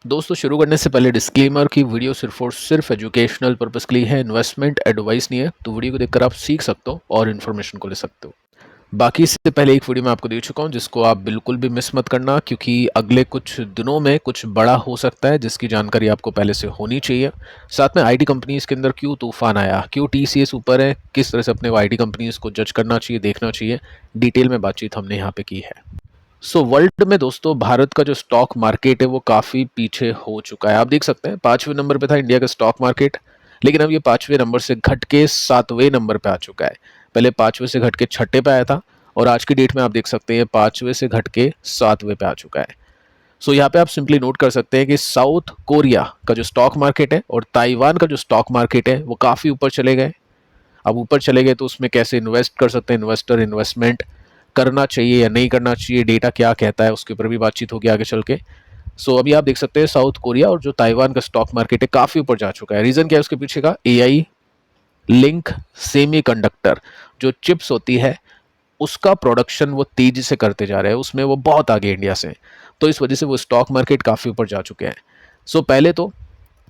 दोस्तों शुरू करने से पहले डिस्क्लेमर की वीडियो सिर्फ और सिर्फ एजुकेशनल पर्पस के लिए है, इन्वेस्टमेंट एडवाइस नहीं है। तो वीडियो को देखकर आप सीख सकते हो और इन्फॉर्मेशन को ले सकते हो। बाकी इससे पहले एक वीडियो मैं आपको दे चुका हूं जिसको आप बिल्कुल भी मिस मत करना, क्योंकि अगले कुछ दिनों में कुछ बड़ा हो सकता है जिसकी जानकारी आपको पहले से होनी चाहिए। साथ में आईटी कंपनीज के अंदर क्यों तूफान आया, क्यों टीसीएस ऊपर है, किस तरह से अपने आईटी कंपनीज को जज करना चाहिए, देखना चाहिए, डिटेल में बातचीत हमने यहाँ पे की है। वर्ल्ड में दोस्तों भारत का जो स्टॉक मार्केट है वो काफ़ी पीछे हो चुका है। आप देख सकते हैं 5वें नंबर पे था इंडिया का स्टॉक मार्केट, लेकिन अब ये 5वें नंबर से घट के 7वें नंबर पे आ चुका है। पहले 5वें से घट के 6ठे पे आया था और आज की डेट में आप देख सकते हैं 5वें से घट के 7वें पे आ चुका है। यहाँ पे आप सिंपली नोट कर सकते हैं कि साउथ कोरिया का जो स्टॉक मार्केट है और ताइवान का जो स्टॉक मार्केट है वो काफ़ी ऊपर चले गए। अब ऊपर चले गए तो उसमें कैसे इन्वेस्ट कर सकते हैं इन्वेस्टर, इन्वेस्टमेंट करना चाहिए या नहीं करना चाहिए, डेटा क्या कहता है, उसके ऊपर भी बातचीत होगी आगे चल के। अभी आप देख सकते हैं साउथ कोरिया और जो ताइवान का स्टॉक मार्केट है काफ़ी ऊपर जा चुका है। रीज़न क्या है उसके पीछे का? एआई लिंक सेमीकंडक्टर जो चिप्स होती है उसका प्रोडक्शन वो तेजी से करते जा रहे हैं, उसमें वो बहुत आगे इंडिया से। तो इस वजह से वो स्टॉक मार्केट काफ़ी ऊपर जा चुके हैं। पहले तो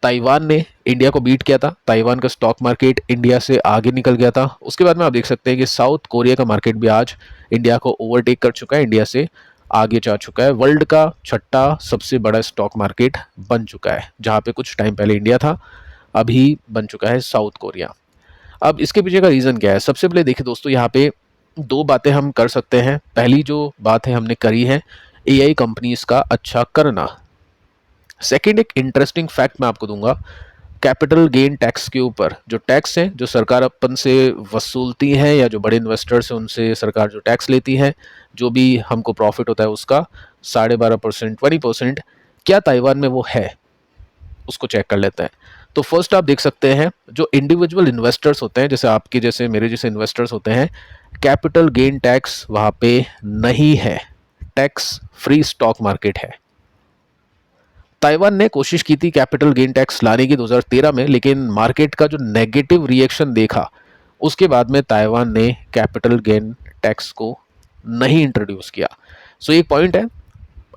ताइवान ने इंडिया को बीट किया था, ताइवान का स्टॉक मार्केट इंडिया से आगे निकल गया था। उसके बाद में आप देख सकते हैं कि साउथ कोरिया का मार्केट भी आज इंडिया को ओवरटेक कर चुका है, इंडिया से आगे जा चुका है। वर्ल्ड का छठा सबसे बड़ा स्टॉक मार्केट बन चुका है, जहां पे कुछ टाइम पहले इंडिया था, अभी बन चुका है साउथ कोरिया। अब इसके पीछे का रीज़न क्या है? सबसे पहले देखिए दोस्तों, यहाँ पे दो बातें हम कर सकते हैं। पहली जो बात है हमने करी है एआई कंपनीज का अच्छा करना। सेकंड एक इंटरेस्टिंग फैक्ट मैं आपको दूंगा, कैपिटल गेन टैक्स के ऊपर। जो टैक्स है जो सरकार अपन से वसूलती है या जो बड़े इन्वेस्टर्स हैं उनसे सरकार जो टैक्स लेती है, जो भी हमको प्रॉफिट होता है उसका 12.5%, 20%, क्या ताइवान में वो है? उसको चेक कर लेते हैं। तो फर्स्ट आप देख सकते हैं जो इंडिविजुअल इन्वेस्टर्स होते हैं, जैसे आपके जैसे मेरे जैसे इन्वेस्टर्स होते हैं, कैपिटल गेन टैक्स वहां पे नहीं है, टैक्स फ्री स्टॉक मार्केट है। ताइवान ने कोशिश की थी कैपिटल गेन टैक्स लाने की 2013 में, लेकिन मार्केट का जो नेगेटिव रिएक्शन देखा उसके बाद में ताइवान ने कैपिटल गेन टैक्स को नहीं इंट्रोड्यूस किया। एक पॉइंट है,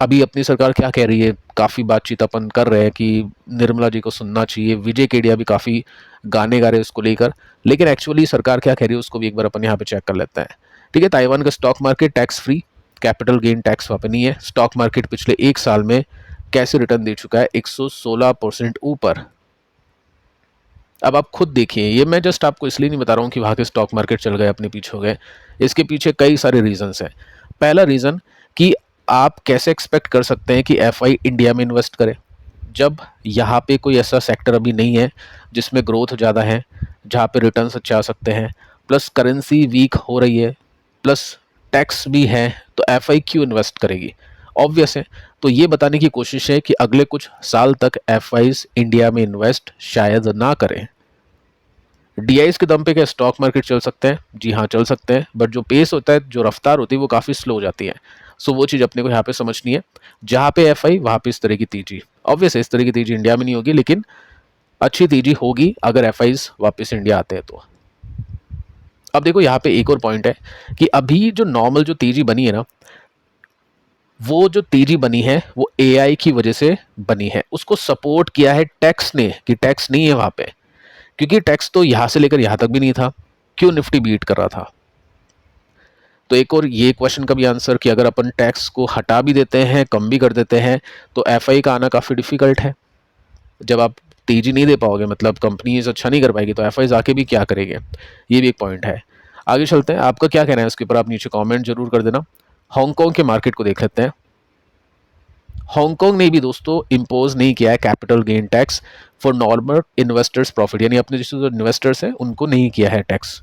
अभी अपनी सरकार क्या कह रही है, काफ़ी बातचीत अपन कर रहे हैं कि निर्मला जी को सुनना चाहिए, विजय केडिया भी काफ़ी गाने गा रहे हैं उसको लेकर, लेकिन एक्चुअली सरकार क्या कह रही है उसको भी एक बार अपन यहाँ पे चेक कर लेते हैं। ठीक है, ताइवान का stock market tax free, capital gain tax वहाँ पे नहीं है। स्टॉक मार्केट पिछले एक साल में कैसे रिटर्न दे चुका है? 116% ऊपर। अब आप खुद देखिए, ये मैं जस्ट आपको इसलिए नहीं बता रहा हूँ कि वहाँ के स्टॉक मार्केट चल गए अपने पीछे हो गए, इसके पीछे कई सारे रीजंस हैं। पहला रीज़न कि आप कैसे एक्सपेक्ट कर सकते हैं कि एफआई इंडिया में इन्वेस्ट करे जब यहाँ पे कोई ऐसा सेक्टर अभी नहीं है जिसमें ग्रोथ ज़्यादा है, जहाँ पे रिटर्न्स अच्छे आ सकते हैं, प्लस करेंसी वीक हो रही है, प्लस टैक्स भी है, तो एफआई क्यों इन्वेस्ट करेगी? ऑब्वियस है। तो ये बताने की कोशिश है कि अगले कुछ साल तक एफआईज इंडिया में इन्वेस्ट शायद ना करें। डीआईज के दम पे क्या स्टॉक मार्केट चल सकते हैं? जी हाँ, चल सकते हैं, बट जो पेस होता है, जो रफ्तार होती है, वो काफ़ी स्लो हो जाती है। वो चीज़ अपने को यहाँ पे समझनी है। जहाँ पे एफआई वहाँ पे इस तरह की तेजी, ऑब्वियस है इस तरह की तेजी इंडिया में नहीं होगी, लेकिन अच्छी तेजी होगी अगर एफआईज वापस इंडिया आते हैं तो। अब देखो यहाँ पे एक और पॉइंट है कि अभी जो नॉर्मल जो तेजी बनी है ना, वो जो तेजी बनी है वो एआई की वजह से बनी है। उसको सपोर्ट किया है टैक्स ने कि टैक्स नहीं है वहां पे, क्योंकि टैक्स तो यहां से लेकर यहां तक भी नहीं था, क्यों निफ्टी बीट कर रहा था। तो एक और ये क्वेश्चन का भी आंसर कि अगर अपन टैक्स को हटा भी देते हैं, कम भी कर देते हैं, तो एफआई का आना काफ़ी डिफिकल्ट है। जब आप तेजी नहीं दे पाओगे, मतलब कंपनीज अच्छा नहीं कर पाएगी, तो एफआईज आके भी क्या करेंगे? ये भी एक पॉइंट है। आगे चलते हैं, आपका क्या कहना है इसके ऊपर आप नीचे कमेंट जरूर कर देना। हांगकांग के मार्केट को देख लेते हैं। हांगकांग ने भी दोस्तों इम्पोज नहीं किया है capital gain tax for normal investors profit, यानी अपने जैसे जो इन्वेस्टर्स हैं उनको नहीं किया है टैक्स।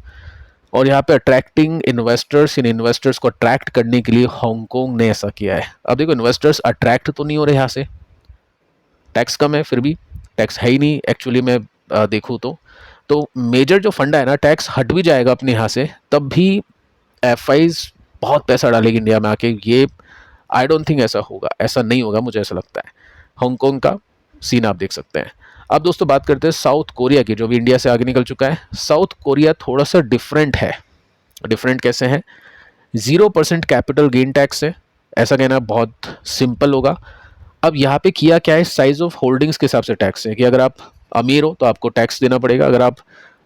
और यहाँ पे अट्रैक्टिंग इन्वेस्टर्स, इन इन्वेस्टर्स को अट्रैक्ट करने के लिए हांगकांग ने ऐसा किया है। अब देखो इन्वेस्टर्स अट्रैक्ट तो नहीं हो रहे यहाँ से, टैक्स कम है, फिर भी टैक्स है ही नहीं एक्चुअली मैं देखूँ तो मेजर जो फंडा है ना, टैक्स हट भी जाएगा अपने यहाँ से तब भी एफआईज बहुत पैसा डालेगी इंडिया में आके। ये आई डोंट थिंक ऐसा होगा, ऐसा नहीं होगा, मुझे ऐसा लगता है। हांगकांग का सीन आप देख सकते हैं। अब दोस्तों बात करते हैं साउथ कोरिया की, जो भी इंडिया से आगे निकल चुका है। साउथ कोरिया थोड़ा सा डिफरेंट है। डिफरेंट कैसे है? 0% कैपिटल गेन टैक्स है, ऐसा कहना बहुत सिंपल होगा। अब यहाँ पे किया क्या है, साइज ऑफ होल्डिंग्स के हिसाब से टैक्स है कि अगर आप अमीर हो तो आपको टैक्स देना पड़ेगा, अगर आप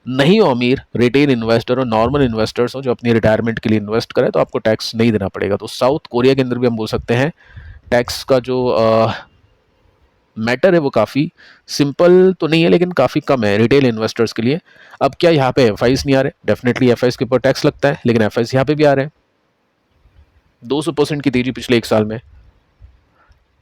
नहीं हो अमीर, रिटेल इन्वेस्टर और नॉर्मल इन्वेस्टर्स हो जो अपनी रिटायरमेंट के लिए इन्वेस्ट करें, तो आपको टैक्स नहीं देना पड़ेगा। तो साउथ कोरिया के अंदर भी हम बोल सकते हैं टैक्स का जो मैटर है वो काफ़ी सिंपल तो नहीं है, लेकिन काफ़ी कम है रिटेल इन्वेस्टर्स के लिए। अब क्या यहाँ पे एफ नहीं आ रहे, डेफिनेटली एफ के ऊपर टैक्स लगता है, लेकिन एफ यहाँ पे भी आ रहे हैं 200% की तेजी पिछले 1 साल में।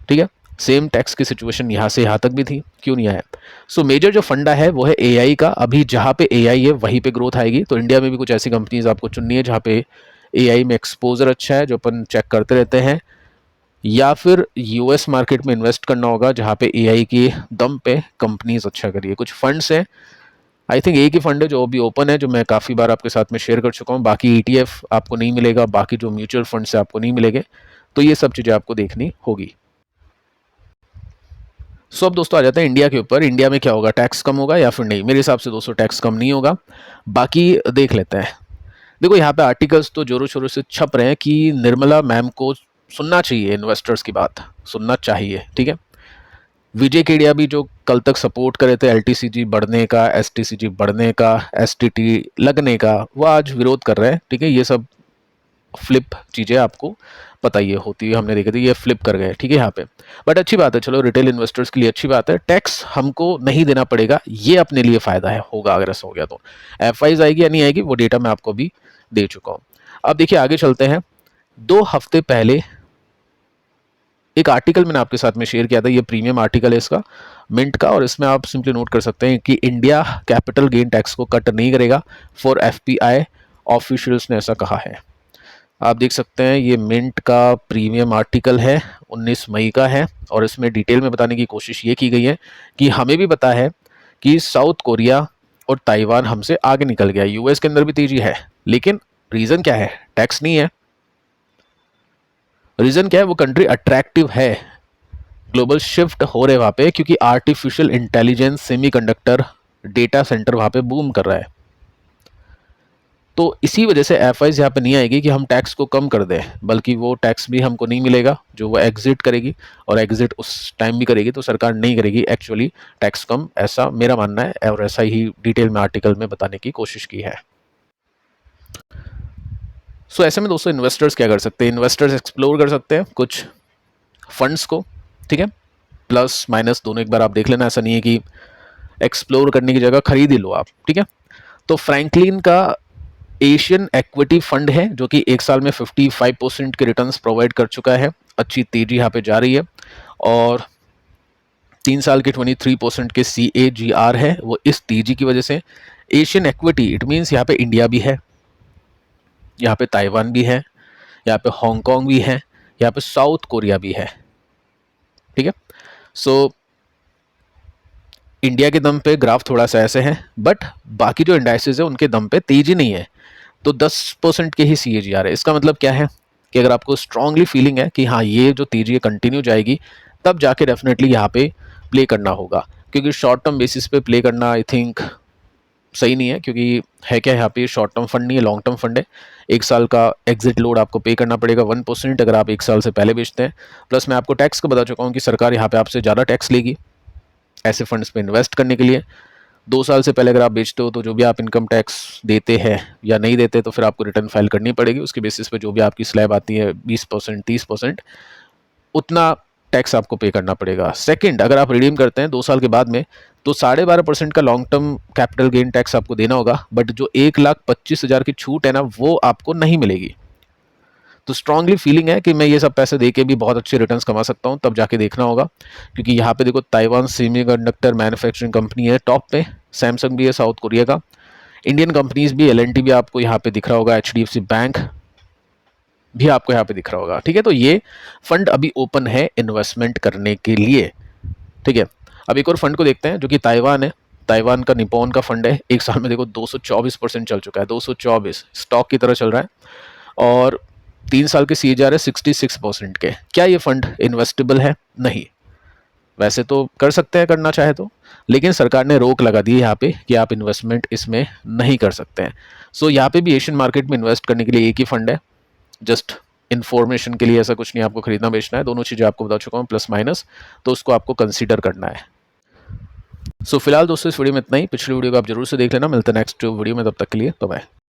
ठीक है, सेम टैक्स की सिचुएशन यहाँ से यहाँ तक भी थी, क्यों नहीं आया? सो मेजर जो फंडा है वो है एआई का। अभी जहाँ पे एआई है वहीं पे ग्रोथ आएगी। तो इंडिया में भी कुछ ऐसी कंपनीज आपको चुननी है जहाँ पे एआई में एक्सपोजर अच्छा है, जो अपन चेक करते रहते हैं, या फिर यूएस मार्केट में इन्वेस्ट करना होगा जहाँ पे एआई के दम पे कंपनीज अच्छा करिए। कुछ फंड्स हैं, आई थिंक एक ही फंड है जो अभी ओपन है, जो मैं काफ़ी बार आपके साथ में शेयर कर चुका हूँ। बाकी ETF आपको नहीं मिलेगा, बाकी जो म्यूचुअल फंड्स है आपको नहीं मिलेंगे। तो ये सब चीज़ें आपको देखनी होगी। सो अब दोस्तों आ जाते हैं इंडिया के ऊपर। इंडिया में क्या होगा, टैक्स कम होगा या फिर नहीं? मेरे हिसाब से दोस्तों टैक्स कम नहीं होगा, बाकी देख लेते हैं। देखो यहाँ पे आर्टिकल्स तो जोरों शोरों से छप रहे हैं कि निर्मला मैम को सुनना चाहिए, इन्वेस्टर्स की बात सुनना चाहिए। ठीक है, विजय केडिया भी जो कल तक सपोर्ट करे थे LTCG बढ़ने का, STCG बढ़ने का, STT लगने का, वो आज विरोध कर रहे हैं। ठीक है, ये सब फ्लिप चीज़ें आपको पता ही होती है, हमने देखी थी, ये फ्लिप कर गए। ठीक है यहाँ पे, बट अच्छी बात है, चलो रिटेल इन्वेस्टर्स के लिए अच्छी बात है। टैक्स हमको नहीं देना पड़ेगा, ये अपने लिए फ़ायदा है, होगा अगर ऐसा हो गया तो। FIs आएगी या नहीं आएगी वो डेटा मैं आपको भी दे चुका हूँ। अब देखिए आगे चलते हैं। 2 हफ्ते पहले एक आर्टिकल मैंने आपके साथ में शेयर किया था, ये प्रीमियम आर्टिकल है इसका, मिंट का, और इसमें आप सिंपली नोट कर सकते हैं कि इंडिया कैपिटल गेन टैक्स को कट नहीं करेगा फॉर FPI, ऑफिशियल्स ने ऐसा कहा है। आप देख सकते हैं ये मिंट का प्रीमियम आर्टिकल है, 19 मई का है, और इसमें डिटेल में बताने की कोशिश ये की गई है कि हमें भी पता है कि साउथ कोरिया और ताइवान हमसे आगे निकल गया, US के अंदर भी तेजी है, लेकिन रीज़न क्या है? टैक्स नहीं है। रीज़न क्या है? वो कंट्री अट्रैक्टिव है, ग्लोबल शिफ्ट हो रहे वहाँ पे, क्योंकि artificial intelligence, semiconductor, data centre वहाँ पे बूम कर रहा है। तो इसी वजह से FIs यहाँ पे नहीं आएगी कि हम टैक्स को कम कर दें, बल्कि वो टैक्स भी हमको नहीं मिलेगा जो वो एग्जिट करेगी, और एग्जिट उस टाइम भी करेगी तो सरकार नहीं करेगी एक्चुअली टैक्स कम, ऐसा मेरा मानना है, और ऐसा ही डिटेल में आर्टिकल में बताने की कोशिश की है। सो ऐसे में दोस्तों इन्वेस्टर्स क्या कर सकते हैं? इन्वेस्टर्स एक्सप्लोर कर सकते हैं कुछ फंड्स को। ठीक है, प्लस माइनस दोनों एक बार आप देख लेना, ऐसा नहीं है कि एक्सप्लोर करने की जगह खरीद ही लो आप। ठीक है, तो फ्रैंकलिन का एशियन इक्विटी फंड है जो कि 1 साल में 55% के रिटर्न्स प्रोवाइड कर चुका है, अच्छी तेजी यहाँ पे जा रही है, और 3 साल के 23% के CAGR है, वो इस तेजी की वजह से। एशियन इक्विटी इट मीन्स यहाँ पे इंडिया भी है, यहाँ पे ताइवान भी है, यहाँ पे हांगकांग भी है, यहाँ पे साउथ कोरिया भी है। ठीक है, सो इंडिया के दम पे ग्राफ थोड़ा सा ऐसे है, बट बाकी जो इंडाइसेस है उनके दम पे तेजी नहीं है, तो 10% के ही CAGR है। इसका मतलब क्या है कि अगर आपको स्ट्रांगली फीलिंग है कि हाँ ये जो तेजी है कंटिन्यू जाएगी, तब जाके डेफिनेटली यहाँ पे प्ले करना होगा, क्योंकि शॉर्ट टर्म बेसिस पे प्ले करना आई थिंक सही नहीं है, क्योंकि है क्या यहाँ पे शॉर्ट टर्म फंड नहीं है, लॉन्ग टर्म फंड है। 1 साल का एग्जिट लोड आपको पे करना पड़ेगा 1% अगर आप 1 साल से पहले बेचते हैं। प्लस मैं आपको टैक्स का बता चुका हूँ कि सरकार यहाँ पे आपसे ज़्यादा टैक्स लेगी ऐसे फंड्स पे इन्वेस्ट करने के लिए। 2 साल से पहले अगर आप बेचते हो तो जो भी आप इनकम टैक्स देते हैं या नहीं देते, तो फिर आपको रिटर्न फाइल करनी पड़ेगी, उसके बेसिस पे जो भी आपकी स्लैब आती है 20% 30%, उतना टैक्स आपको पे करना पड़ेगा। सेकंड, अगर आप रिडीम करते हैं 2 साल के बाद में, तो 12.5% का long term capital gain tax आपको देना होगा, बट जो 1,25,000 की छूट है ना, वो आपको नहीं मिलेगी। तो स्ट्रांगली फीलिंग है कि मैं ये सब पैसे दे के भी बहुत अच्छे रिटर्न्स कमा सकता हूँ, तब जाके देखना होगा, क्योंकि यहाँ पे देखो ताइवान सेमीकंडक्टर मैन्युफैक्चरिंग कंपनी है टॉप पे, सैमसंग भी है साउथ कोरिया का, इंडियन कंपनीज भी, L&T भी आपको यहाँ पे दिख रहा होगा, HDFC बैंक भी आपको यहाँ पे दिख रहा होगा। ठीक है, तो ये फंड अभी ओपन है इन्वेस्टमेंट करने के लिए। ठीक है, अब एक और फंड को देखते हैं जो कि ताइवान है। ताइवान का निपॉन का फंड है, 1 साल में देखो 224% चल चुका है, 224 स्टॉक की तरह चल रहा है, और 3 साल के CAGR है 66% के। क्या ये फंड इन्वेस्टेबल है? नहीं। वैसे तो कर सकते हैं करना चाहे तो, लेकिन सरकार ने रोक लगा दी है यहाँ पे कि आप इन्वेस्टमेंट इसमें नहीं कर सकते हैं। सो यहाँ पे भी एशियन मार्केट में इन्वेस्ट करने के लिए एक ही फंड है, जस्ट इन्फॉर्मेशन के लिए ऐसा कुछ नहीं आपको खरीदना बेचना है, दोनों चीज़ें आपको बता चुका हूँ प्लस माइनस, तो उसको आपको कंसीडर करना है। सो फिलहाल दोस्तों इस वीडियो में इतना ही, पिछली वीडियो को आप जरूर से देख लेना, मिलते हैं नेक्स्ट वीडियो में, तब तक के लिए बाय बाय।